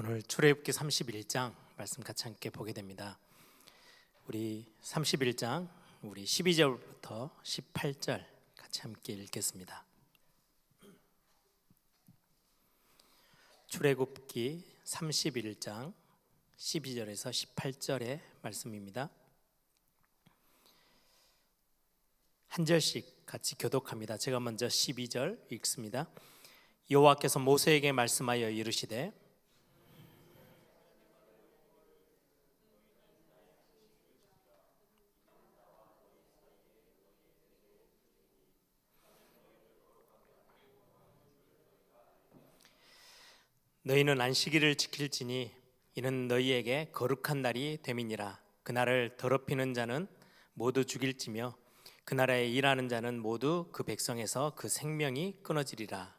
오늘 출애굽기 31장 말씀 같이 함께 보게 됩니다. 우리 31장 우리 12절부터 18절 같이 함께 읽겠습니다. 출애굽기 31장 12절에서 18절의 말씀입니다. 한 절씩 같이 교독합니다. 제가 먼저 12절 읽습니다. 여호와께서 모세에게 말씀하여 이르시되 너희는 안식일을 지킬지니 이는 너희에게 거룩한 날이 됨이니라. 그날을 더럽히는 자는 모두 죽일지며 그날에 일하는 자는 모두 그 백성에서 그 생명이 끊어지리라.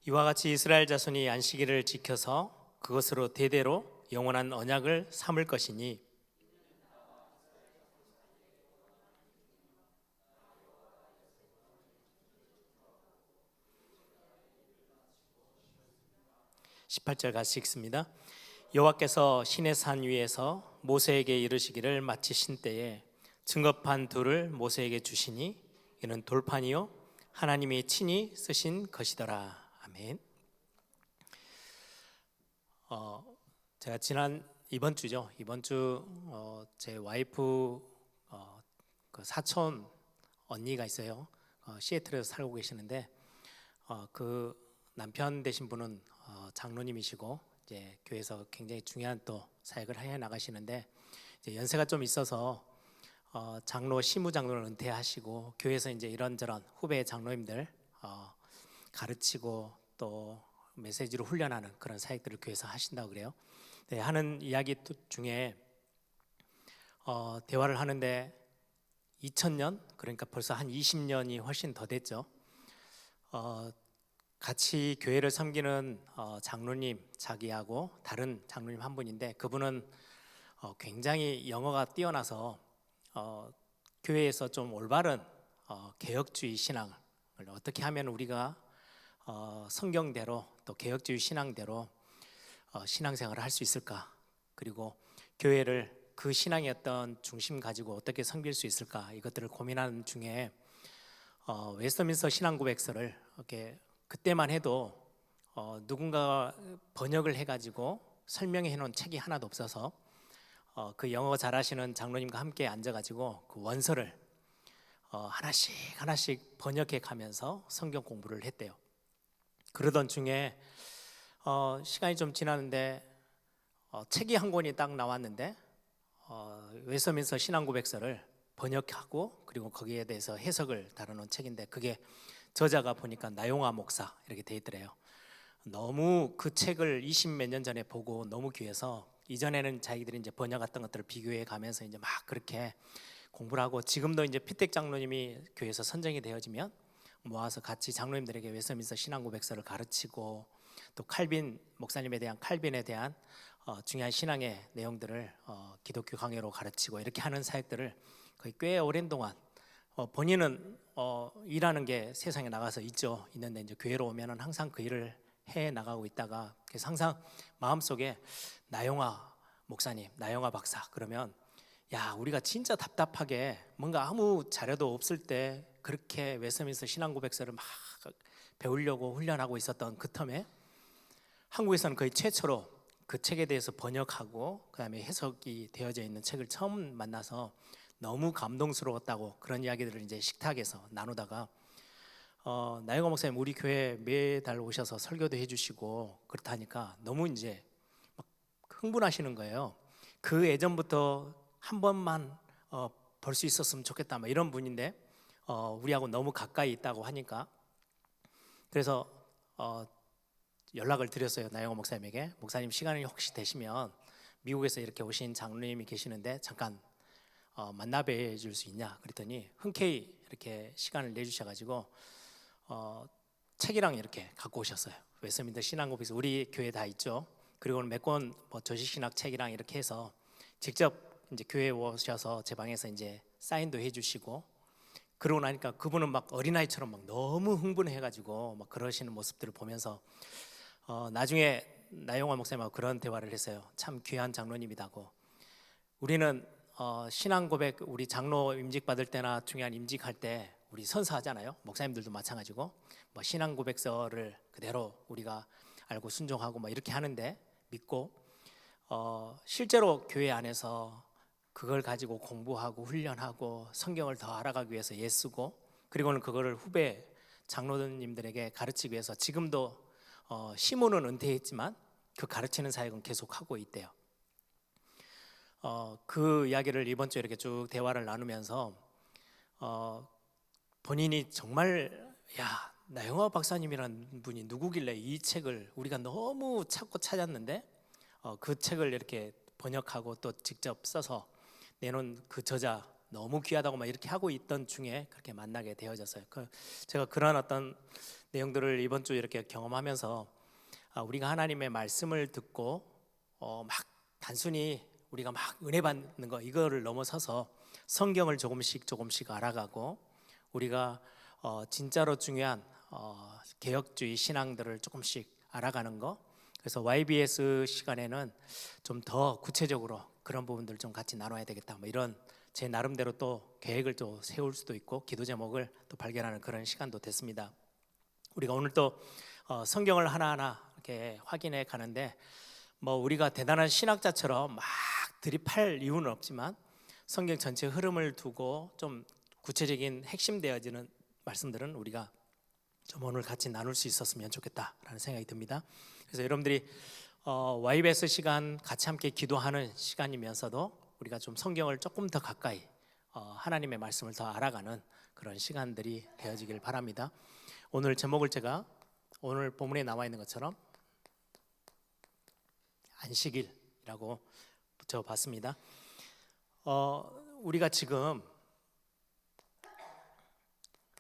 이와 같이 이스라엘 자손이 안식일을 지켜서 그것으로 대대로 영원한 언약을 삼을 것이니 18절 같이 읽습니다. 여호와께서 시내산 위에서 모세에게 이르시기를 마치신 때에 증거판 둘을 모세에게 주시니 이는 돌판이요 하나님이 친히 쓰신 것이더라. 아멘. 제가 이번 주죠. 이번 주 제 와이프 그 사촌 언니가 있어요. 시애틀에서 살고 계시는데 그 남편 되신 분은 장로님이시고 이제 교회에서 굉장히 중요한 또 사역을 해 나가시는데 이제 연세가 좀 있어서 장로 시무장로를 은퇴하시고 교회에서 이제 이런저런 후배 장로님들 가르치고 또 메시지로 훈련하는 그런 사역들을 교회에서 하신다고 그래요. 네, 하는 이야기 중에 대화를 하는데 2000년 그러니까 벌써 한 20년이 훨씬 더 됐죠. 같이 교회를 섬기는 장로님 자기하고 다른 장로님 한 분인데 그분은 굉장히 영어가 뛰어나서 교회에서 좀 올바른 개혁주의 신앙을 어떻게 하면 우리가 성경대로 또 개혁주의 신앙대로 신앙생활을 할 수 있을까, 그리고 교회를 그 신앙의 어떤 중심 가지고 어떻게 섬길 수 있을까, 이것들을 고민하는 중에 웨스트민스터 신앙고백서를 이렇게 그때만 해도 누군가 번역을 해가지고 설명해 놓은 책이 하나도 없어서 그 영어 잘하시는 장로님과 함께 앉아가지고 그 원서를 하나씩 번역해 가면서 성경 공부를 했대요. 그러던 중에 시간이 좀 지났는데 책이 한 권이 딱 나왔는데 웨스트민스터 신앙고백서를 번역하고 그리고 거기에 대해서 해석을 다루는 책인데 그게 저자가 보니까 나용화 목사 이렇게 돼 있더래요. 너무 그 책을 20몇 년 전에 보고 너무 귀해서 이전에는 자기들이 이제 번역했던 것들을 비교해 가면서 이제 막 그렇게 공부를 하고 지금도 이제 피택 장로님이 교회에서 선정이 되어지면 모아서 같이 장로님들에게 웨스트민스터 신앙고백서를 가르치고 또 칼빈 목사님에 대한 칼빈에 대한 중요한 신앙의 내용들을 기독교 강요로 가르치고 이렇게 하는 사역들을 거의 꽤 오랜 동안 본인은 일하는 게 세상에 나가서 있는데 이제 교회로 오면은 항상 그 일을 해 나가고 있다가 그래서 항상 마음속에 나용화 목사님, 나용화 박사 그러면 야 우리가 진짜 답답하게 뭔가 아무 자료도 없을 때 그렇게 웨스트민스터 신앙고백서를 막 배우려고 훈련하고 있었던 그 텀에 한국에서는 거의 최초로 그 책에 대해서 번역하고 그다음에 해석이 되어져 있는 책을 처음 만나서 너무 감동스러웠다고 그런 이야기들을 이제 식탁에서 나누다가 나영호 목사님 우리 교회 매달 오셔서 설교도 해주시고 그렇다니까 너무 이제 막 흥분하시는 거예요. 그 예전부터 한 번만 볼 수 있었으면 좋겠다 막 이런 분인데 우리하고 너무 가까이 있다고 하니까 그래서 연락을 드렸어요. 나영호 목사님에게. 목사님 시간이 혹시 되시면 미국에서 이렇게 오신 장로님이 계시는데 잠깐 만나 뵈줄 수 있냐 그랬더니 흔쾌히 이렇게 시간을 내주셔가지고 책이랑 이렇게 갖고 오셨어요. 웨스트민스터 신앙고백서 우리 교회 다 있죠. 그리고 몇 권 저시신학 책이랑 이렇게 해서 직접 이제 교회에 오셔서 제 방에서 이제 사인도 해주시고, 그러고 나니까 그분은 막 어린아이처럼 막 너무 흥분해가지고 막 그러시는 모습들을 보면서 나중에 나영화 목사님하고 그런 대화를 했어요. 참 귀한 장로님이다고. 우리는 신앙 고백, 우리 장로 임직 받을 때나 중요한 임직할 때 우리 선서하잖아요. 목사님들도 마찬가지고 뭐 신앙 고백서를 그대로 우리가 알고 순종하고 뭐 이렇게 하는데, 믿고 실제로 교회 안에서 그걸 가지고 공부하고 훈련하고 성경을 더 알아가기 위해서 애쓰고, 그리고는 그거를 후배 장로님들에게 가르치기 위해서 지금도 시무는 은퇴했지만 그 가르치는 사역은 계속하고 있대요. 그 이야기를 이번 주에 이렇게 쭉 대화를 나누면서 본인이 정말 나영화 박사님이라는 분이 누구길래 이 책을 우리가 너무 찾고 찾았는데 그 책을 이렇게 번역하고 또 직접 써서 내놓은 그 저자 너무 귀하다고 막 이렇게 하고 있던 중에 그렇게 만나게 되어졌어요. 제가 그런 어떤 내용들을 이번 주 이렇게 경험하면서 우리가 하나님의 말씀을 듣고 막 단순히 우리가 막 은혜 받는 거 이거를 넘어서서 성경을 조금씩 알아가고, 우리가 진짜로 중요한 개혁주의 신앙들을 조금씩 알아가는 거. 그래서 YBS 시간에는 좀 더 구체적으로 그런 부분들 좀 같이 나눠야 되겠다, 뭐 이런 제 나름대로 또 계획을 또 세울 수도 있고 기도 제목을 또 발견하는 그런 시간도 됐습니다. 우리가 오늘 또 성경을 하나하나 이렇게 확인해 가는데, 뭐 우리가 대단한 신학자처럼 막 드립할 이유는 없지만 성경 전체 흐름을 두고 좀 구체적인 핵심되어지는 말씀들은 우리가 좀 오늘 같이 나눌 수 있었으면 좋겠다라는 생각이 듭니다. 그래서 여러분들이 YBS 시간 같이 함께 기도하는 시간이면서도 우리가 좀 성경을 조금 더 가까이 하나님의 말씀을 더 알아가는 그런 시간들이 되어지길 바랍니다. 오늘 제목을 제가 오늘 본문에 나와 있는 것처럼 안식일이라고 붙여봤습니다. 우리가 지금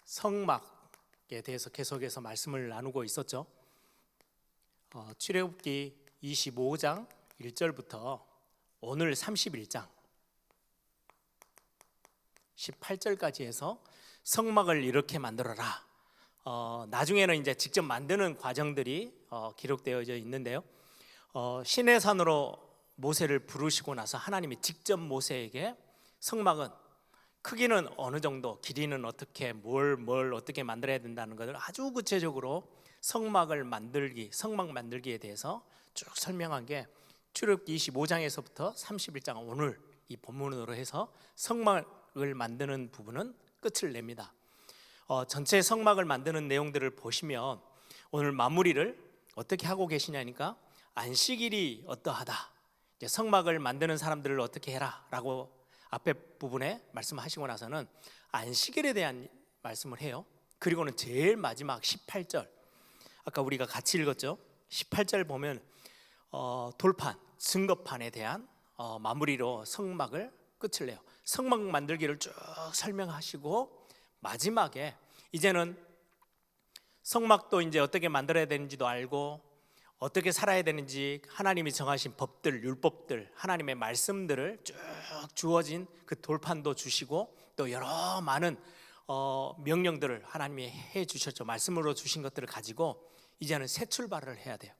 성막에 대해서 계속해서 말씀을 나누고 있었죠. 출애굽기 25장 1절부터 오늘 31장 18절까지 해서 성막을 이렇게 만들어라. 나중에는 이제 직접 만드는 과정들이 기록되어져 있는데요. 시내산으로 모세를 부르시고 나서 하나님이 직접 모세에게 성막은 크기는 어느 정도, 길이는 어떻게, 뭘 어떻게 만들어야 된다는 것을 아주 구체적으로 성막 만들기에 대해서 쭉 설명한 게 출애굽기 25장에서부터 31장 오늘 이 본문으로 해서 성막을 만드는 부분은 끝을 냅니다. 전체 성막을 만드는 내용들을 보시면 오늘 마무리를 어떻게 하고 계시냐니까 안식일이 어떠하다, 이제 성막을 만드는 사람들을 어떻게 해라라고 앞에 부분에 말씀하시고 나서는 안식일에 대한 말씀을 해요. 그리고는 제일 마지막 18절, 아까 우리가 같이 읽었죠. 18절 보면 돌판, 증거판에 대한 마무리로 성막을 끝을 내요. 성막 만들기를 쭉 설명하시고 마지막에 이제는 성막도 이제 어떻게 만들어야 되는지도 알고 어떻게 살아야 되는지 하나님이 정하신 법들, 율법들, 하나님의 말씀들을 쭉 주어진 그 돌판도 주시고 또 여러 많은 명령들을 하나님이 해 주셨죠. 말씀으로 주신 것들을 가지고 이제는 새 출발을 해야 돼요.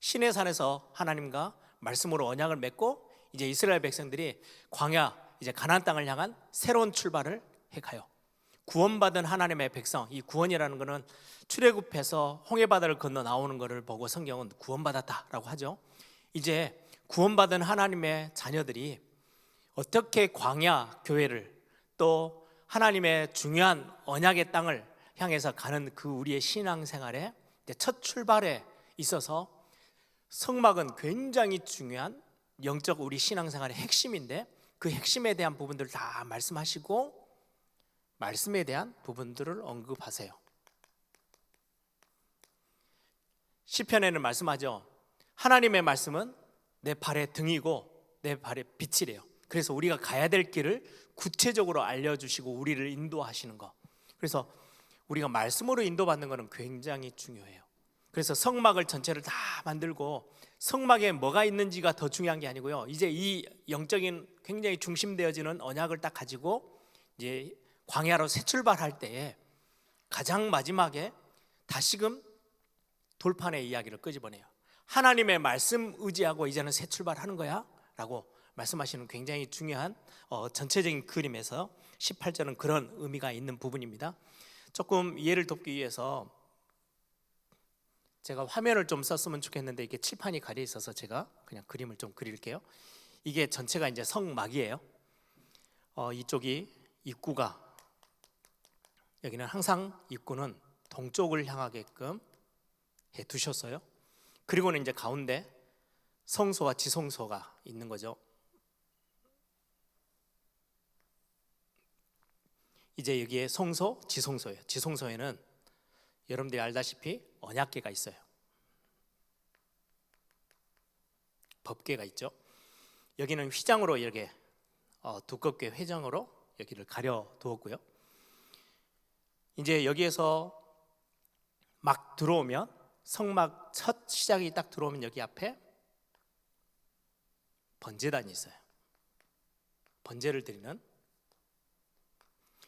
시내산에서 하나님과 말씀으로 언약을 맺고 이제 이스라엘 백성들이 광야, 이제 가나안 땅을 향한 새로운 출발을 해 가요. 구원받은 하나님의 백성, 이 구원이라는 것은 출애굽해서 홍해바다를 건너 나오는 것을 보고 성경은 구원받았다라고 하죠. 이제 구원받은 하나님의 자녀들이 어떻게 광야 교회를 또 하나님의 중요한 언약의 땅을 향해서 가는 그 우리의 신앙생활의 첫 출발에 있어서 성막은 굉장히 중요한 영적 우리 신앙생활의 핵심인데, 그 핵심에 대한 부분들을 다 말씀하시고 말씀에 대한 부분들을 언급하세요. 시편에는 말씀하죠. 하나님의 말씀은 내 발의 등이고 내 발의 빛이래요. 그래서 우리가 가야 될 길을 구체적으로 알려주시고 우리를 인도하시는 것. 그래서 우리가 말씀으로 인도받는 것은 굉장히 중요해요. 그래서 성막을 전체를 다 만들고 성막에 뭐가 있는지가 더 중요한 게 아니고요. 이제 이 영적인 굉장히 중심되어지는 언약을 딱 가지고 이제 광야로 새 출발할 때에 가장 마지막에 다시금 돌판의 이야기를 끄집어내요. 하나님의 말씀 의지하고 이제는 새 출발하는 거야 라고 말씀하시는 굉장히 중요한 전체적인 그림에서 18절은 그런 의미가 있는 부분입니다. 조금 이해를 돕기 위해서 제가 화면을 좀 썼으면 좋겠는데 이게 칠판이 가려 있어서 제가 그냥 그림을 좀 그릴게요. 이게 전체가 이제 성막이에요. 이쪽이 입구가, 여기는 항상 입구는 동쪽을 향하게끔 해 두셨어요. 그리고는 이제 가운데 성소와 지성소가 있는 거죠. 이제 여기에 성소, 지성소예요. 지성소에는 여러분들이 알다시피 언약궤가 있어요. 법궤가 있죠. 여기는 휘장으로 이렇게 두껍게 회장으로 여기를 가려 두었고요. 이제 여기에서 막 들어오면 성막 첫 시작이 딱 들어오면 여기 앞에 번제단이 있어요. 번제를 드리는,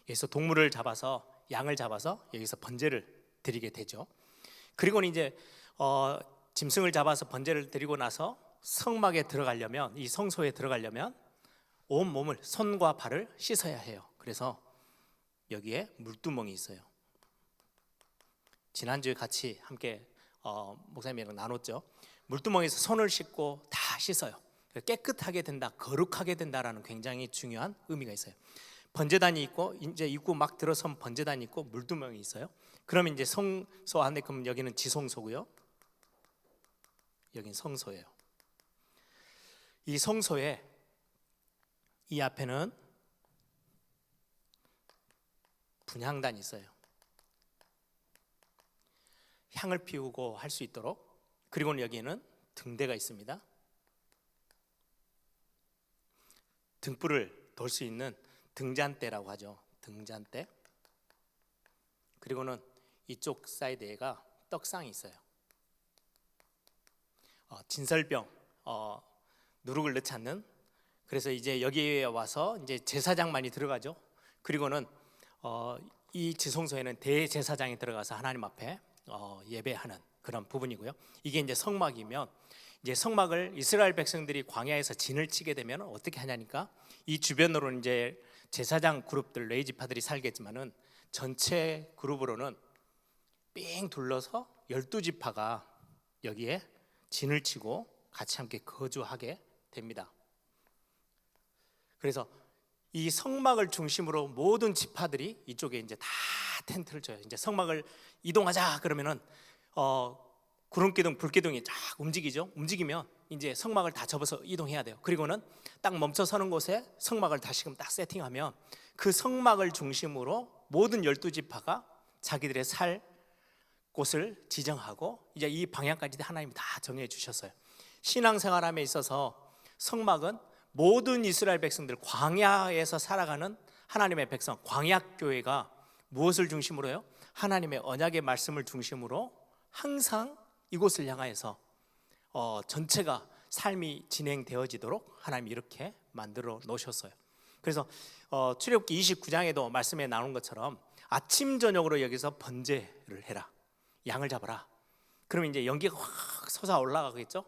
여기서 동물을 잡아서 양을 잡아서 여기서 번제를 드리게 되죠. 그리고는 이제 짐승을 잡아서 번제를 드리고 나서 성막에 들어가려면, 이 성소에 들어가려면 온 몸을, 손과 발을 씻어야 해요. 그래서 여기에 물두멍이 있어요. 지난주에 같이 함께 목사님이랑 나눴죠. 물두멍에서 손을 씻고 다 씻어요. 깨끗하게 된다, 거룩하게 된다라는 굉장히 중요한 의미가 있어요. 번제단이 있고, 이제 입구 막 들어선 번제단이 있고 물두멍이 있어요. 그러면 이제 성소 안에, 그럼 여기는 지성소고요, 여기는 성소예요. 이 성소에 이 앞에는 분향단이 있어요. 향을 피우고 할 수 있도록. 그리고는 여기에는 등대가 있습니다. 등불을 돌 수 있는 등잔대라고 하죠. 등잔대. 그리고는 이쪽 사이드에가 떡상이 있어요. 진설병, 누룩을 넣지 않는. 그래서 이제 여기에 와서 이제 제사장만이 들어가죠. 그리고는 이 지성소에는 대제사장이 들어가서 하나님 앞에 예배하는 그런 부분이고요. 이게 이제 성막이면, 이제 성막을 이스라엘 백성들이 광야에서 진을 치게 되면 어떻게 하냐니까, 이 주변으로는 이제 제사장 그룹들, 레위지파들이 살겠지만은 전체 그룹으로는 삥 둘러서 12지파가 여기에 진을 치고 같이 함께 거주하게 됩니다. 그래서 이 성막을 중심으로 모든 지파들이 이쪽에 이제 다 텐트를 쳐요. 이제 성막을 이동하자 그러면은 구름기둥, 불기둥이 쫙 움직이죠. 움직이면 이제 성막을 다 접어서 이동해야 돼요. 그리고는 딱 멈춰 서는 곳에 성막을 다시금 딱 세팅하면 그 성막을 중심으로 모든 12지파가 자기들의 살 곳을 지정하고, 이제 이 방향까지 하나님이 다 정해 주셨어요. 신앙생활함에 있어서 성막은 모든 이스라엘 백성들, 광야에서 살아가는 하나님의 백성, 광야교회가 무엇을 중심으로 해요? 하나님의 언약의 말씀을 중심으로 항상 이곳을 향하여서 전체가 삶이 진행되어지도록 하나님이 이렇게 만들어 놓으셨어요. 그래서 출애굽기 29장에도 말씀에 나온 것처럼 아침 저녁으로 여기서 번제를 해라, 양을 잡아라. 그러면 이제 연기가 확 솟아 올라가겠죠.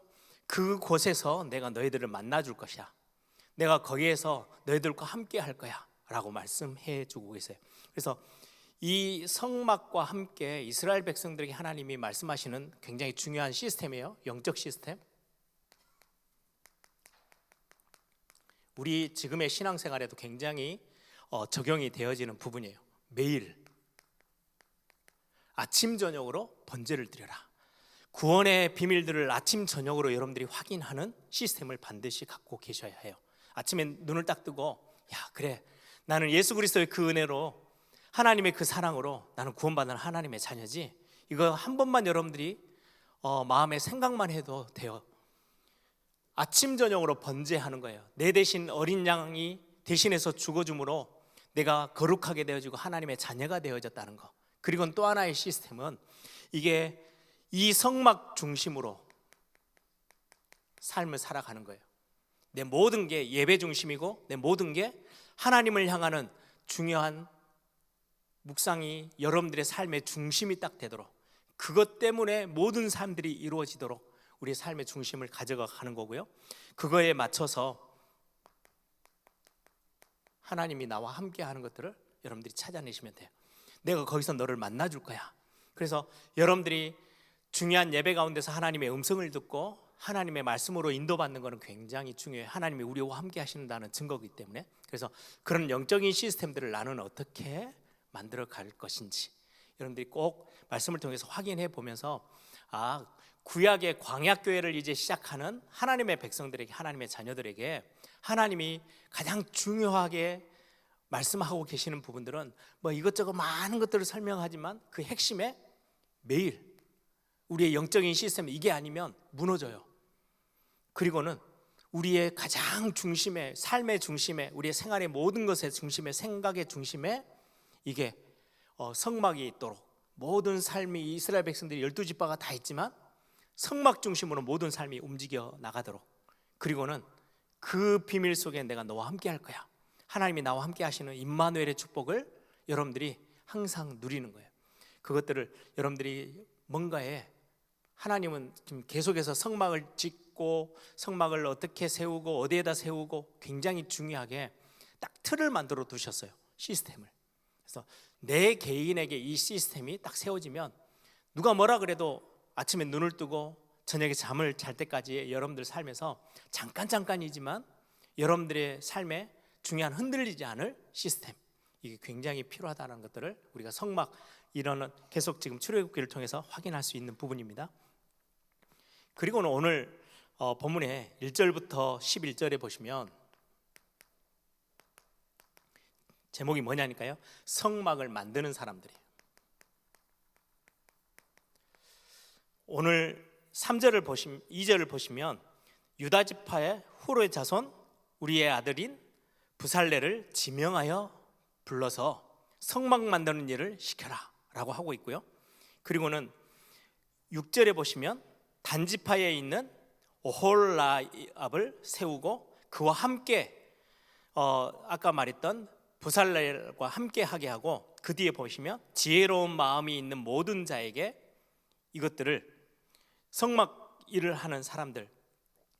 그곳에서 내가 너희들을 만나줄 것이야, 내가 거기에서 너희들과 함께 할 거야 라고 말씀해 주고 계세요. 그래서 이 성막과 함께 이스라엘 백성들에게 하나님이 말씀하시는 굉장히 중요한 시스템이에요. 영적 시스템. 우리 지금의 신앙생활에도 굉장히 적용이 되어지는 부분이에요. 매일 아침 저녁으로 번제를 드려라. 구원의 비밀들을 아침 저녁으로 여러분들이 확인하는 시스템을 반드시 갖고 계셔야 해요. 아침에 눈을 딱 뜨고, 야 그래, 나는 예수 그리스도의 그 은혜로, 하나님의 그 사랑으로 나는 구원받는 하나님의 자녀지. 이거 한 번만 여러분들이 마음에 생각만 해도 돼요. 아침 저녁으로 번제하는 거예요. 내 대신 어린 양이 대신해서 죽어줌으로 내가 거룩하게 되어지고 하나님의 자녀가 되어졌다는 거. 그리고 또 하나의 시스템은, 이게 이 성막 중심으로 삶을 살아가는 거예요. 내 모든 게 예배 중심이고 내 모든 게 하나님을 향하는 중요한 묵상이 여러분들의 삶의 중심이 딱 되도록, 그것 때문에 모든 삶들이 이루어지도록 우리의 삶의 중심을 가져가는 거고요. 그거에 맞춰서 하나님이 나와 함께 하는 것들을 여러분들이 찾아내시면 돼요. 내가 거기서 너를 만나줄 거야. 그래서 여러분들이 중요한 예배 가운데서 하나님의 음성을 듣고 하나님의 말씀으로 인도받는 것은 굉장히 중요해요. 하나님이 우리와 함께 하신다는 증거이기 때문에. 그래서 그런 영적인 시스템들을 나는 어떻게 만들어 갈 것인지 여러분들이 꼭 말씀을 통해서 확인해 보면서, 구약의 광야교회를 이제 시작하는 하나님의 백성들에게, 하나님의 자녀들에게 하나님이 가장 중요하게 말씀하고 계시는 부분들은 뭐 이것저것 많은 것들을 설명하지만 그 핵심에 매일 우리의 영적인 시스템, 이게 아니면 무너져요. 그리고는 우리의 가장 중심에, 삶의 중심에, 우리의 생활의 모든 것의 중심에, 생각의 중심에 이게 성막이 있도록, 모든 삶이, 이스라엘 백성들이 12지파가 다 있지만 성막 중심으로 모든 삶이 움직여 나가도록, 그리고는 그 비밀 속에 내가 너와 함께 할 거야, 하나님이 나와 함께 하시는 임마누엘의 축복을 여러분들이 항상 누리는 거예요. 그것들을 여러분들이 뭔가에, 하나님은 지금 계속해서 성막을 짓고 성막을 어떻게 세우고 어디에다 세우고 굉장히 중요하게 딱 틀을 만들어 두셨어요. 시스템을. 그래서 내 개인에게 이 시스템이 딱 세워지면 누가 뭐라 그래도 아침에 눈을 뜨고 저녁에 잠을 잘 때까지 여러분들 삶에서 잠깐이지만 여러분들의 삶에 중요한 흔들리지 않을 시스템, 이게 굉장히 필요하다는 것들을 우리가 성막 이런 계속 지금 출애굽기를 통해서 확인할 수 있는 부분입니다. 그리고는 오늘 본문의 1절부터 11절에 보시면 제목이 뭐냐니까요, 성막을 만드는 사람들이에요. 오늘 3절을 보시면, 2절을 보시면 유다 지파의 후르의 자손 우리의 아들인 부살레를 지명하여 불러서 성막 만드는 일을 시켜라 라고 하고 있고요. 그리고는 6절에 보시면 단지파에 있는 오홀라압을 세우고 그와 함께 아까 말했던 부살렐과 함께 하게 하고, 그 뒤에 보시면 지혜로운 마음이 있는 모든 자에게 이것들을, 성막 일을 하는 사람들,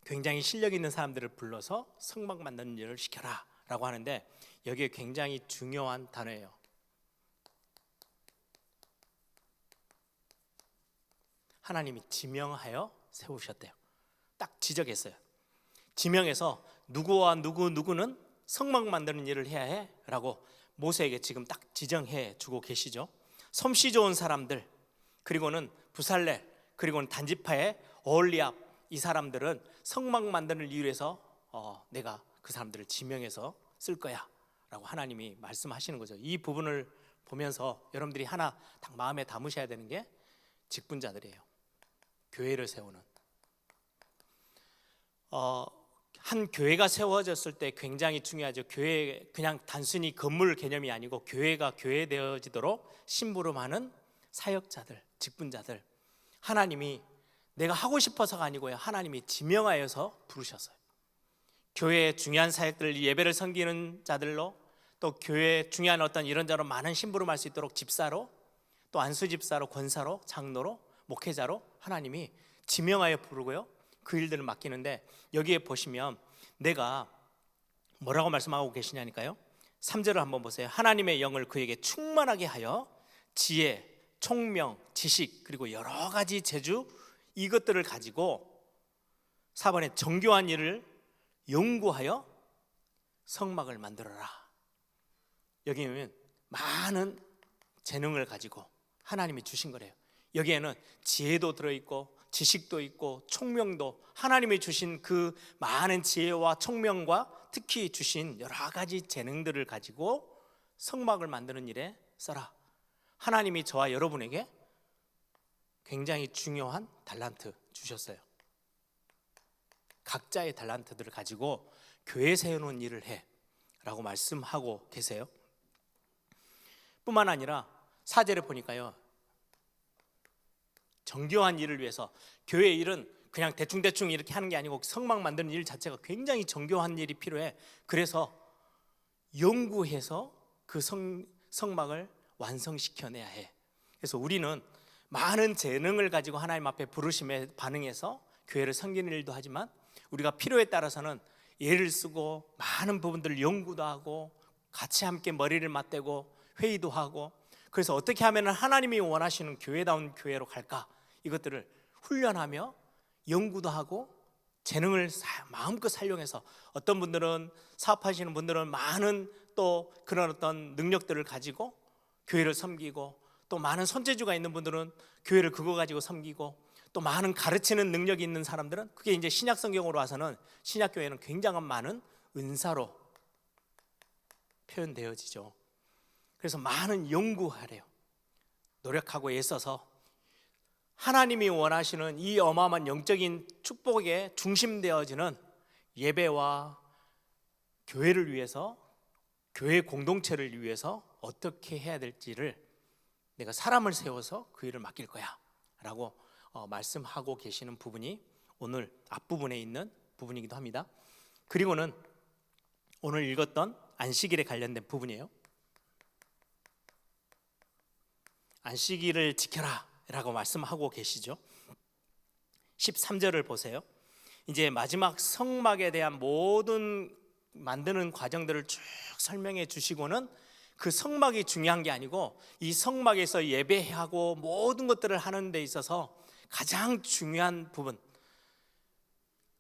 굉장히 실력 있는 사람들을 불러서 성막 만드는 일을 시켜라 라고 하는데, 여기에 굉장히 중요한 단어예요. 하나님이 지명하여 세우셨대요. 딱 지적했어요. 지명해서 누구와 누구는 성막 만드는 일을 해야 해 라고 모세에게 지금 딱 지정해 주고 계시죠. 솜씨 좋은 사람들, 그리고는 부살렐, 그리고는 단지파의 오홀리압, 이 사람들은 성막 만드는 일을 위해서 내가 그 사람들을 지명해서 쓸 거야 라고 하나님이 말씀하시는 거죠. 이 부분을 보면서 여러분들이 하나 딱 마음에 담으셔야 되는 게 직분자들이에요. 교회를 세우는, 한 교회가 세워졌을 때 굉장히 중요하죠. 교회 그냥 단순히 건물 개념이 아니고 교회가 교회되어지도록 심부름하는 사역자들, 직분자들, 하나님이 내가 하고 싶어서가 아니고요, 하나님이 지명하여서 부르셨어요. 교회의 중요한 사역들, 예배를 섬기는 자들로, 또 교회의 중요한 어떤 이런저런 많은 심부름할 수 있도록 집사로, 또 안수집사로, 권사로, 장로로, 목회자로 하나님이 지명하여 부르고요, 그 일들을 맡기는데, 여기에 보시면 내가 뭐라고 말씀하고 계시냐니까요. 3절을 한번 보세요. 하나님의 영을 그에게 충만하게 하여 지혜, 총명, 지식, 그리고 여러 가지 재주, 이것들을 가지고 4번에 정교한 일을 연구하여 성막을 만들어라. 여기는 많은 재능을 가지고 하나님이 주신 거래요. 여기에는 지혜도 들어있고 지식도 있고 총명도, 하나님이 주신 그 많은 지혜와 총명과 특히 주신 여러 가지 재능들을 가지고 성막을 만드는 일에 써라. 하나님이 저와 여러분에게 굉장히 중요한 달란트 주셨어요. 각자의 달란트들을 가지고 교회 세우는 일을 해 라고 말씀하고 계세요. 뿐만 아니라 4절에 보니까요, 정교한 일을 위해서, 교회 일은 그냥 대충대충 이렇게 하는 게 아니고 성막 만드는 일 자체가 굉장히 정교한 일이 필요해. 그래서 연구해서 그 성막을 완성시켜내야 해. 그래서 우리는 많은 재능을 가지고 하나님 앞에 부르심에 반응해서 교회를 섬기는 일도 하지만 우리가 필요에 따라서는 예를 쓰고 많은 부분들을 연구도 하고 같이 함께 머리를 맞대고 회의도 하고, 그래서 어떻게 하면 하나님이 원하시는 교회다운 교회로 갈까, 이것들을 훈련하며 연구도 하고 재능을 마음껏 사용해서, 어떤 분들은 사업하시는 분들은 많은 또 그런 어떤 능력들을 가지고 교회를 섬기고, 또 많은 손재주가 있는 분들은 교회를 그거 가지고 섬기고, 또 많은 가르치는 능력이 있는 사람들은, 그게 이제 신약 성경으로 와서는 신약 교회는 굉장한 많은 은사로 표현되어지죠. 그래서 많은 연구하래요. 노력하고 애써서 하나님이 원하시는 이 어마어마한 영적인 축복에 중심되어지는 예배와 교회를 위해서, 교회 공동체를 위해서 어떻게 해야 될지를 내가 사람을 세워서 그 일을 맡길 거야 라고 말씀하고 계시는 부분이 오늘 앞부분에 있는 부분이기도 합니다. 그리고는 오늘 읽었던 안식일에 관련된 부분이에요. 안식일을 지켜라 라고 말씀하고 계시죠. 13절을 보세요. 이제 마지막 성막에 대한 모든 만드는 과정들을 쭉 설명해 주시고는, 그 성막이 중요한 게 아니고 이 성막에서 예배하고 모든 것들을 하는 데 있어서 가장 중요한 부분,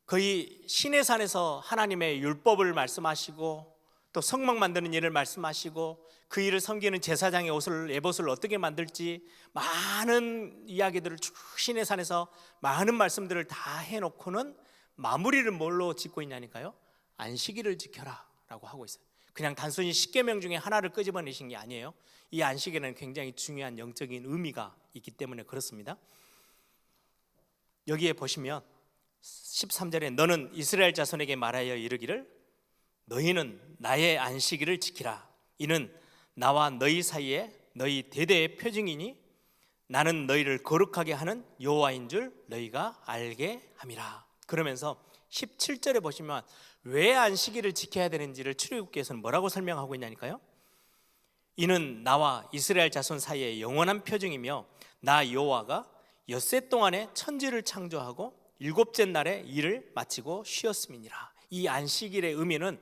거의 시내산에서 하나님의 율법을 말씀하시고 또 성막 만드는 일을 말씀하시고 그 일을 섬기는 제사장의 옷을, 예봇을 어떻게 만들지, 많은 이야기들을 쭉 시내산에서 많은 말씀들을 다 해놓고는 마무리를 뭘로 짓고 있냐니까요. 안식일을 지켜라 라고 하고 있어요. 그냥 단순히 십계명 중에 하나를 끄집어내신 게 아니에요. 이 안식일에는 굉장히 중요한 영적인 의미가 있기 때문에 그렇습니다. 여기에 보시면 13절에 너는 이스라엘 자손에게 말하여 이르기를 너희는 나의 안식일을 지키라. 이는 나와 너희 사이에 너희 대대의 표징이니 나는 너희를 거룩하게 하는 여호와인 줄 너희가 알게 함이라. 그러면서 17절에 보시면 왜 안식일을 지켜야 되는지를 출애굽기에서는 뭐라고 설명하고 있냐니까요. 이는 나와 이스라엘 자손 사이에 영원한 표징이며 나 여호와가 엿새 동안에 천지를 창조하고 일곱째 날에 일을 마치고 쉬었음이니라. 이 안식일의 의미는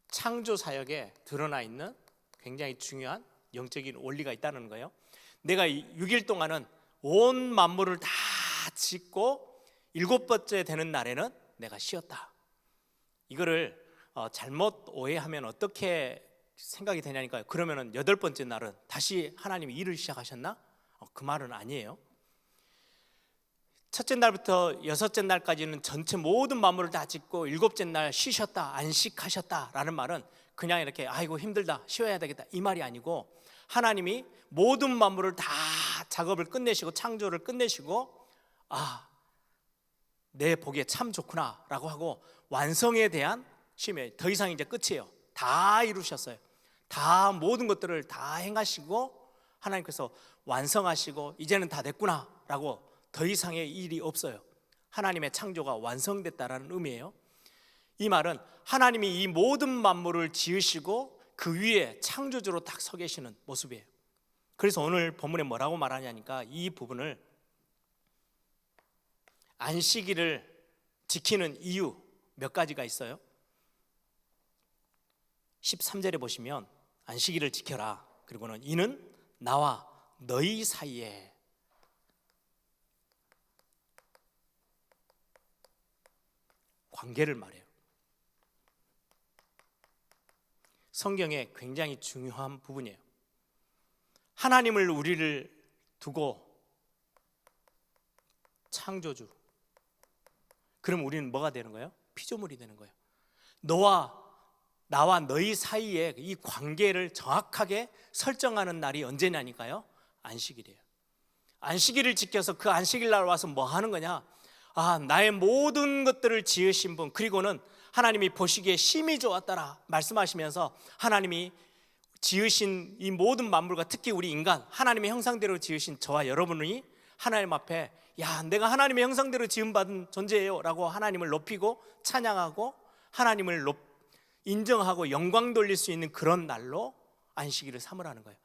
창조 사역에 드러나 있는 굉장히 중요한 영적인 원리가 있다는 거예요. 내가 6일 동안은 온 만물을 다 짓고 일곱 번째 되는 날에는 내가 쉬었다. 이거를 잘못 오해하면 어떻게 생각이 되냐니까요. 그러면은 여덟 번째 날은 다시 하나님이 일을 시작하셨나? 그 말은 아니에요. 첫째 날부터 여섯째 날까지는 전체 모든 만물을 다 짓고 일곱째 날 쉬셨다, 안식하셨다라는 말은 그냥 이렇게 아이고 힘들다, 쉬어야 되겠다 이 말이 아니고, 하나님이 모든 만물을 다 작업을 끝내시고 창조를 끝내시고 내 보기에 참 좋구나 라고 하고 완성에 대한 쉼에 더 이상 이제 끝이에요. 다 이루셨어요. 다 모든 것들을 다 행하시고 하나님께서 완성하시고 이제는 다 됐구나 라고, 더 이상의 일이 없어요. 하나님의 창조가 완성됐다라는 의미예요. 이 말은 하나님이 이 모든 만물을 지으시고 그 위에 창조주로 딱 서 계시는 모습이에요. 그래서 오늘 본문에 뭐라고 말하냐니까, 이 부분을 안식일을 지키는 이유 몇 가지가 있어요. 13절에 보시면 안식일을 지켜라. 그리고는 이는 나와 너희 사이에, 관계를 말해요. 성경에 굉장히 중요한 부분이에요. 하나님을 우리를 두고 창조주, 그럼 우리는 뭐가 되는 거예요? 피조물이 되는 거예요. 나와 너희 사이에 이 관계를 정확하게 설정하는 날이 언제냐니까요. 안식일이에요. 안식일을 지켜서 그 안식일 날 와서 뭐 하는 거냐? 나의 모든 것들을 지으신 분, 그리고는 하나님이 보시기에 심히 좋았더라 말씀하시면서 하나님이 지으신 이 모든 만물과 특히 우리 인간, 하나님의 형상대로 지으신 저와 여러분이 하나님 앞에 야, 내가 하나님의 형상대로 지음받은 존재예요 라고 하나님을 높이고 찬양하고 하나님을 인정하고 영광 돌릴 수 있는 그런 날로 안식일을 삼으라는 거예요.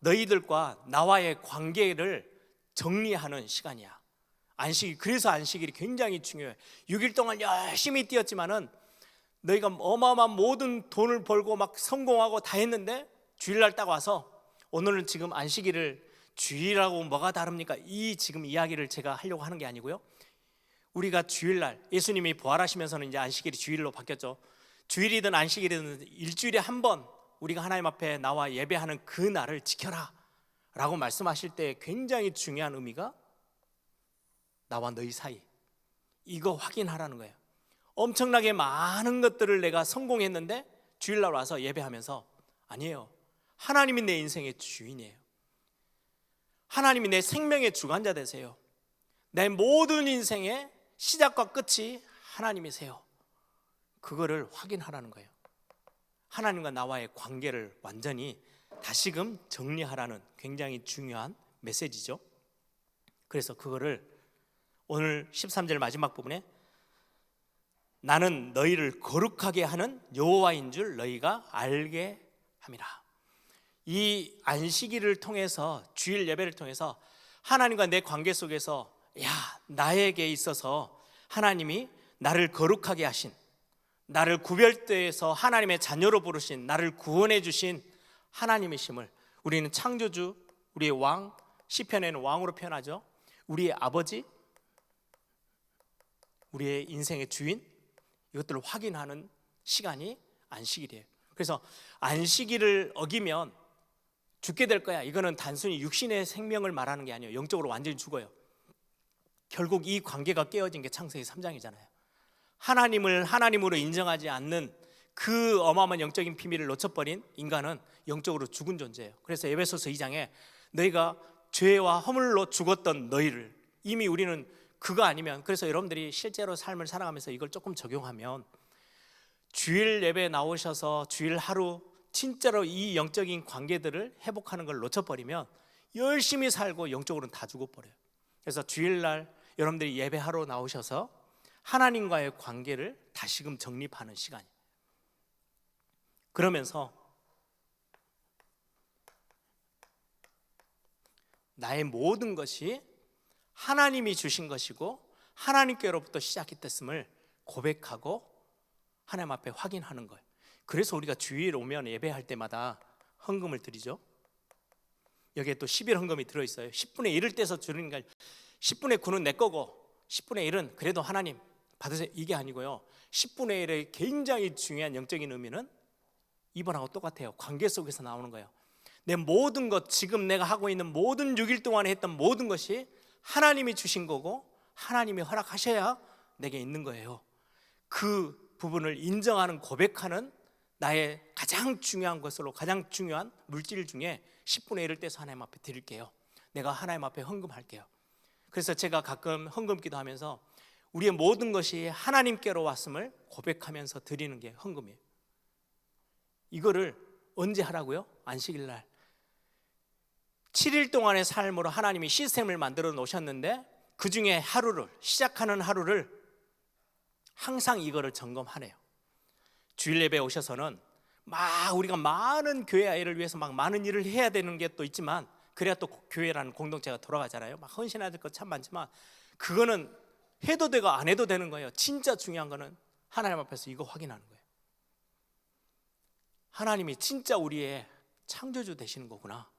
너희들과 나와의 관계를 정리하는 시간이야. 안식일. 그래서 안식일이 굉장히 중요해. 6일 동안 열심히 뛰었지만은 너희가 어마어마한 모든 돈을 벌고 막 성공하고 다 했는데 주일날 딱 와서 오늘은 지금 안식일을 주일하고 뭐가 다릅니까? 이 지금 이야기를 제가 하려고 하는 게 아니고요. 우리가 주일날 예수님이 부활하시면서는 이제 안식일이 주일로 바뀌었죠. 주일이든 안식일이든 일주일에 한 번 우리가 하나님 앞에 나와 예배하는 그 날을 지켜라 라고 말씀하실 때 굉장히 중요한 의미가 나와 너희 사이, 이거 확인하라는 거예요. 엄청나게 많은 것들을 내가 성공했는데 주일날 와서 예배하면서 아니에요. 하나님이 내 인생의 주인이에요. 하나님이 내 생명의 주관자 되세요. 내 모든 인생의 시작과 끝이 하나님이세요. 그거를 확인하라는 거예요. 하나님과 나와의 관계를 완전히 다시금 정리하라는 굉장히 중요한 메시지죠. 그래서 그거를 오늘 13절 마지막 부분에 나는 너희를 거룩하게 하는 여호와인 줄 너희가 알게 함이라. 이 안식일을 통해서, 주일 예배를 통해서 하나님과 내 관계 속에서 나에게 있어서 하나님이 나를 거룩하게 하신, 나를 구별되어서 하나님의 자녀로 부르신, 나를 구원해 주신 하나님이심을 우리는 창조주, 우리의 왕, 시편에는 왕으로 표현하죠. 우리의 아버지, 우리의 인생의 주인, 이것들을 확인하는 시간이 안식일이에요. 그래서 안식일을 어기면 죽게 될 거야, 이거는 단순히 육신의 생명을 말하는 게 아니에요. 영적으로 완전히 죽어요. 결국 이 관계가 깨어진 게 창세기 3장이잖아요. 하나님을 하나님으로 인정하지 않는 그 어마어마한 영적인 비밀을 놓쳐버린 인간은 영적으로 죽은 존재예요. 그래서 에베소서 2장에 너희가 죄와 허물로 죽었던 너희를, 이미 우리는 그거 아니면, 그래서 여러분들이 실제로 삶을 살아가면서 이걸 조금 적용하면 주일 예배에 나오셔서 주일 하루 진짜로 이 영적인 관계들을 회복하는 걸 놓쳐버리면 열심히 살고 영적으로는 다 죽어버려요. 그래서 주일날 여러분들이 예배하러 나오셔서 하나님과의 관계를 다시금 정립하는 시간이에요. 그러면서 나의 모든 것이 하나님이 주신 것이고 하나님께로부터 시작했음을 고백하고 하나님 앞에 확인하는 거예요. 그래서 우리가 주일 오면 예배할 때마다 헌금을 드리죠. 여기에 또 11 헌금이 들어있어요. 10분의 1을 떼서 주는 게 10분의 9는 내 거고 10분의 1은 그래도 하나님 받으세요, 이게 아니고요. 10분의 1의 굉장히 중요한 영적인 의미는 이번하고 똑같아요. 관계 속에서 나오는 거예요. 내 모든 것, 지금 내가 하고 있는 모든 6일 동안에 했던 모든 것이 하나님이 주신 거고 하나님이 허락하셔야 내게 있는 거예요. 그 부분을 인정하는, 고백하는 나의 가장 중요한 것으로, 가장 중요한 물질 중에 10분의 1을 떼서 하나님 앞에 드릴게요. 내가 하나님 앞에 헌금할게요. 그래서 제가 가끔 헌금 기도하면서 우리의 모든 것이 하나님께로 왔음을 고백하면서 드리는 게 헌금이에요. 이거를 언제 하라고요? 안식일 날. 7일 동안의 삶으로 하나님이 시스템을 만들어 놓으셨는데 그 중에 하루를, 시작하는 하루를 항상 이거를 점검하네요. 주일 예배에 오셔서는 우리가 많은 교회 아이를 위해서 많은 일을 해야 되는 게 또 있지만, 그래야 또 교회라는 공동체가 돌아가잖아요. 헌신해야 될 것 참 많지만 그거는 해도 되고 안 해도 되는 거예요. 진짜 중요한 거는 하나님 앞에서 이거 확인하는 거예요. 하나님이 진짜 우리의 창조주 되시는 거구나.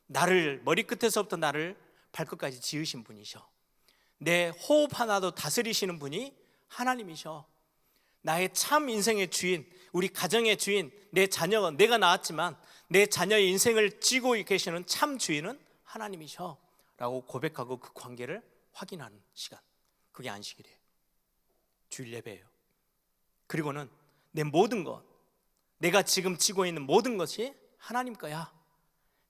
나를 머리끝에서부터 나를 발끝까지 지으신 분이셔. 내 호흡 하나도 다스리시는 분이 하나님이셔. 나의 참 인생의 주인, 우리 가정의 주인, 내 자녀가, 내가 낳았지만 내 자녀의 인생을 쥐고 계시는 참 주인은 하나님이셔 라고 고백하고 그 관계를 확인하는 시간, 그게 안식일이에요. 주일 예배예요. 그리고는 내 모든 것, 내가 지금 쥐고 있는 모든 것이 하나님 거야,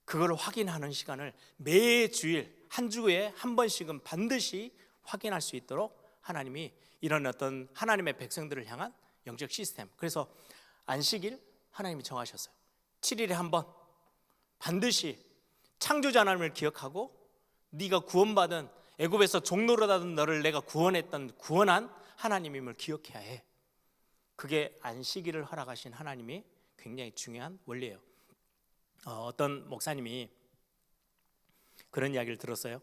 그걸 확인하는 시간을 매 주일 한 주에 한 번씩은 반드시 확인할 수 있도록 하나님이 이런 어떤 하나님의 백성들을 향한 영적 시스템, 그래서 안식일 하나님이 정하셨어요. 7일에 한 번 반드시 창조자 하나님을 기억하고 네가 구원받은 애굽에서 종노릇하던 너를 내가 구원한 하나님임을 기억해야 해. 그게 안식일을 허락하신 하나님이 굉장히 중요한 원리예요. 어떤 목사님이 그런 이야기를 들었어요.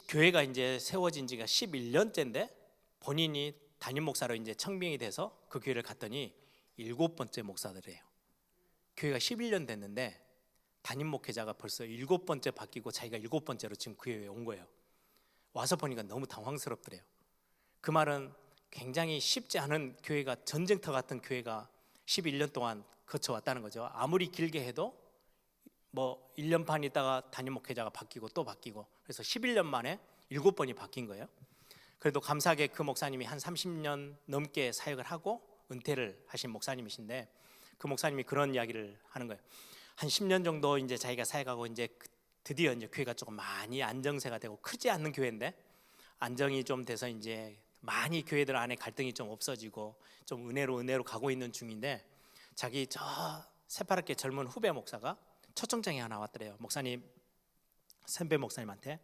교회가 이제 세워진 지가 11년째인데 본인이 담임 목사로 이제 청빙이 돼서 그 교회를 갔더니 7번째 목사들이에요. 교회가 11년 됐는데 담임 목회자가 벌써 7번째 바뀌고 자기가 7번째로 지금 그 교회에 온 거예요. 와서 보니까 너무 당황스럽더래요. 그 말은 굉장히 쉽지 않은 교회가, 전쟁터 같은 교회가 11년 동안 거쳐왔다는 거죠. 아무리 길게 해도 뭐 1년 반 있다가 담임 목회자가 바뀌고 또 바뀌고, 그래서 11년 만에 7번이 바뀐 거예요. 그래도 감사하게 그 목사님이 한 30년 넘게 사역을 하고 은퇴를 하신 목사님이신데, 그 목사님이 그런 이야기를 하는 거예요. 한 10년 정도 이제 자기가 사역하고 이제 드디어 이제 교회가 조금 많이 안정세가 되고, 크지 않는 교회인데 안정이 좀 돼서 이제 많이 교회들 안에 갈등이 좀 없어지고 좀 은혜로 가고 있는 중인데, 자기 저 새파랗게 젊은 후배 목사가 초청장이 하나 왔더래요. 목사님, 선배 목사님한테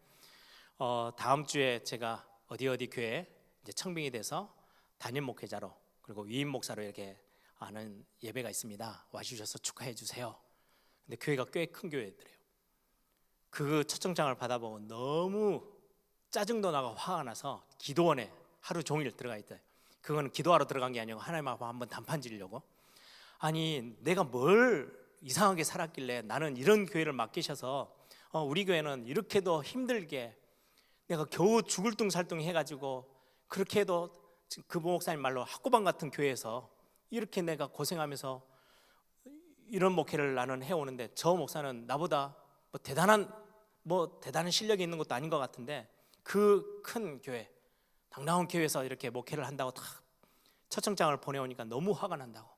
다음 주에 제가 어디 교회에 이제 청빙이 돼서 담임 목회자로 그리고 위임 목사로 이렇게 하는 예배가 있습니다. 와주셔서 축하해 주세요. 근데 교회가 꽤 큰 교회더래요. 그 초청장을 받아보고 너무 짜증도 나고 화가 나서 기도원에 하루 종일 들어가 있대요. 그거는 기도하러 들어간 게 아니고 하나님하고 한번 단판 지으려고. 아니, 내가 뭘 이상하게 살았길래 나는 이런 교회를 맡기셔서 우리 교회는 이렇게도 힘들게 내가 겨우 죽을 둥살둥 해가지고, 그렇게 해도 그 목사님 말로 학고방 같은 교회에서 이렇게 내가 고생하면서 이런 목회를 나는 해오는데, 저 목사는 나보다 대단한 실력이 있는 것도 아닌 것 같은데 그 큰 교회, 당당한 교회에서 이렇게 목회를 한다고 딱 초청장을 보내오니까 너무 화가 난다고.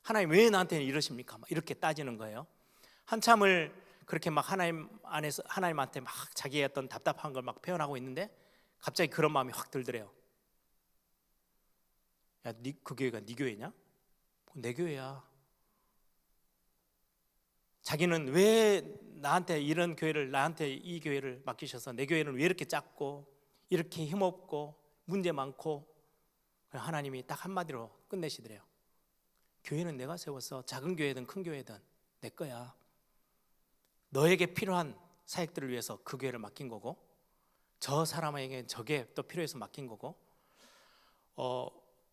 하나님 왜 나한테 이러십니까? 막 이렇게 따지는 거예요. 한참을 그렇게 막 하나님한테 막 자기의 어떤 답답한 걸 막 표현하고 있는데 갑자기 그런 마음이 확 들더래요. 야, 그 교회가 네 교회냐? 내 교회야. 자기는 왜 나한테 이 교회를 맡기셔서 내 교회는 왜 이렇게 작고 이렇게 힘없고 문제 많고. 하나님이 딱 한마디로 끝내시더래요. 교회는 내가 세워서 작은 교회든 큰 교회든 내 거야. 너에게 필요한 사역들을 위해서 그 교회를 맡긴 거고, 저 사람에게 저게 또 필요해서 맡긴 거고,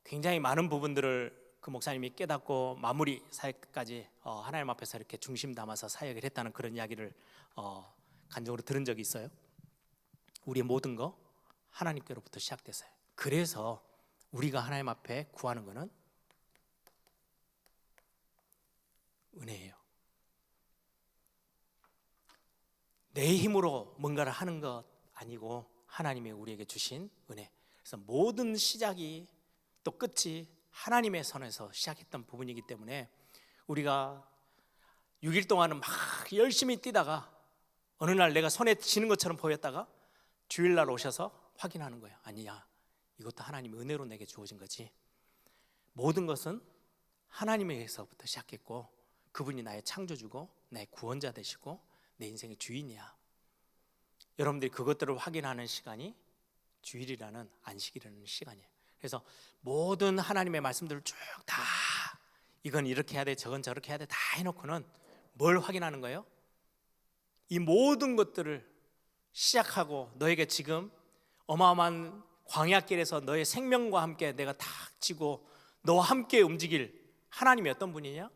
굉장히 많은 부분들을 그 목사님이 깨닫고 마무리 사역까지 하나님 앞에서 이렇게 중심 담아서 사역을 했다는 그런 이야기를 간접으로 들은 적이 있어요. 우리의 모든 거 하나님께로부터 시작됐어요. 그래서 우리가 하나님 앞에 구하는 거는 은혜예요. 내 힘으로 뭔가를 하는 것 아니고 하나님이 우리에게 주신 은혜. 그래서 모든 시작이 또 끝이 하나님의 손에서 시작했던 부분이기 때문에 우리가 6일 동안은 막 열심히 뛰다가 어느 날 내가 손에 쥐는 것처럼 보였다가 주일날 오셔서 확인하는 거예요. 아니야, 이것도 하나님의 은혜로 내게 주어진 거지. 모든 것은 하나님에게서부터 시작했고 그분이 나의 창조주고 나의 구원자 되시고 내 인생의 주인이야. 여러분들이 그것들을 확인하는 시간이 주일이라는 안식이라는 시간이에요. 그래서 모든 하나님의 말씀들을 쭉 다 이건 이렇게 해야 돼, 저건 저렇게 해야 돼 다 해놓고는 뭘 확인하는 거예요? 이 모든 것들을 시작하고 너에게 지금 어마어마한 광야길에서 너의 생명과 함께 내가 탁 지고 너와 함께 움직일 하나님이 어떤 분이냐?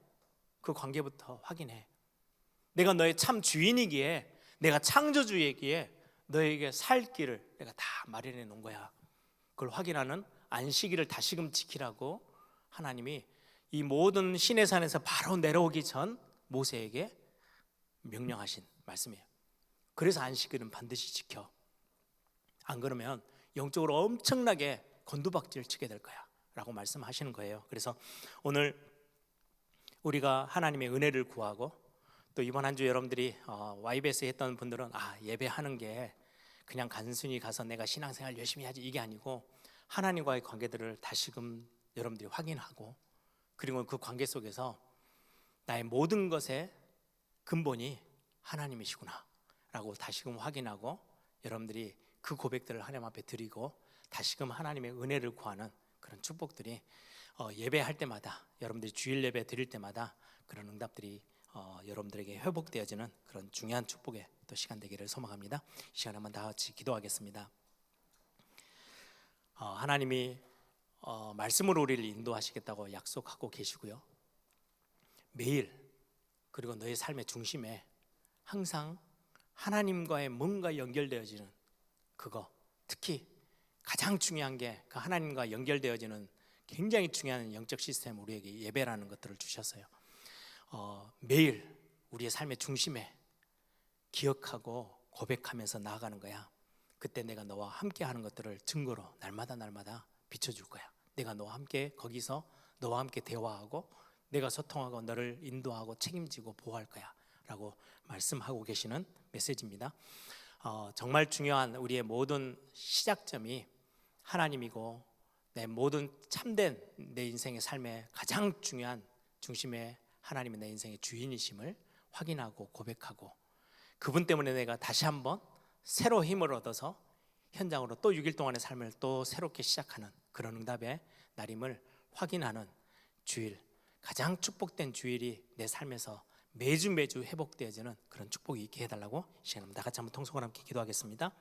그 관계부터 확인해. 내가 너의 참 주인이기에, 내가 창조주이기에 너에게 살 길을 내가 다 마련해 놓은 거야. 그걸 확인하는 안식일을 다시금 지키라고 하나님이 이 모든 시내산에서 바로 내려오기 전 모세에게 명령하신 말씀이에요. 그래서 안식일은 반드시 지켜. 안 그러면 영적으로 엄청나게 곤두박질 치게 될 거야 라고 말씀하시는 거예요. 그래서 오늘 우리가 하나님의 은혜를 구하고, 또 이번 한 주 여러분들이 YBS 했던 분들은 예배하는 게 그냥 단순히 가서 내가 신앙생활 열심히 하지 이게 아니고 하나님과의 관계들을 다시금 여러분들이 확인하고, 그리고 그 관계 속에서 나의 모든 것의 근본이 하나님이시구나 라고 다시금 확인하고 여러분들이 그 고백들을 하나님 앞에 드리고 다시금 하나님의 은혜를 구하는 그런 축복들이 예배할 때마다, 여러분들이 주일 예배 드릴 때마다 그런 응답들이 여러분들에게 회복되어지는 그런 중요한 축복의 또 시간 되기를 소망합니다. 이 시간 한번 다 같이 기도하겠습니다. 하나님이 말씀으로 우리를 인도하시겠다고 약속하고 계시고요, 매일 그리고 너의 삶의 중심에 항상 하나님과의 뭔가 연결되어지는 그거, 특히 가장 중요한 게 그 하나님과 연결되어지는 굉장히 중요한 영적 시스템, 우리에게 예배라는 것들을 주셨어요. 매일 우리의 삶의 중심에 기억하고 고백하면서 나아가는 거야. 그때 내가 너와 함께 하는 것들을 증거로 날마다 비춰줄 거야. 내가 너와 함께 거기서 너와 함께 대화하고 내가 소통하고 너를 인도하고 책임지고 보호할 거야 라고 말씀하고 계시는 메시지입니다. 정말 중요한 우리의 모든 시작점이 하나님이고 내 모든 참된 내 인생의 삶의 가장 중요한 중심에 하나님이 내 인생의 주인이심을 확인하고 고백하고 그분 때문에 내가 다시 한번 새로 힘을 얻어서 현장으로 또 6일 동안의 삶을 또 새롭게 시작하는 그런 응답의 날임을 확인하는 주일, 가장 축복된 주일이 내 삶에서 매주 회복되어지는 그런 축복이 있게 해달라고 시간에 다 같이 한번 통성을 함께 기도하겠습니다.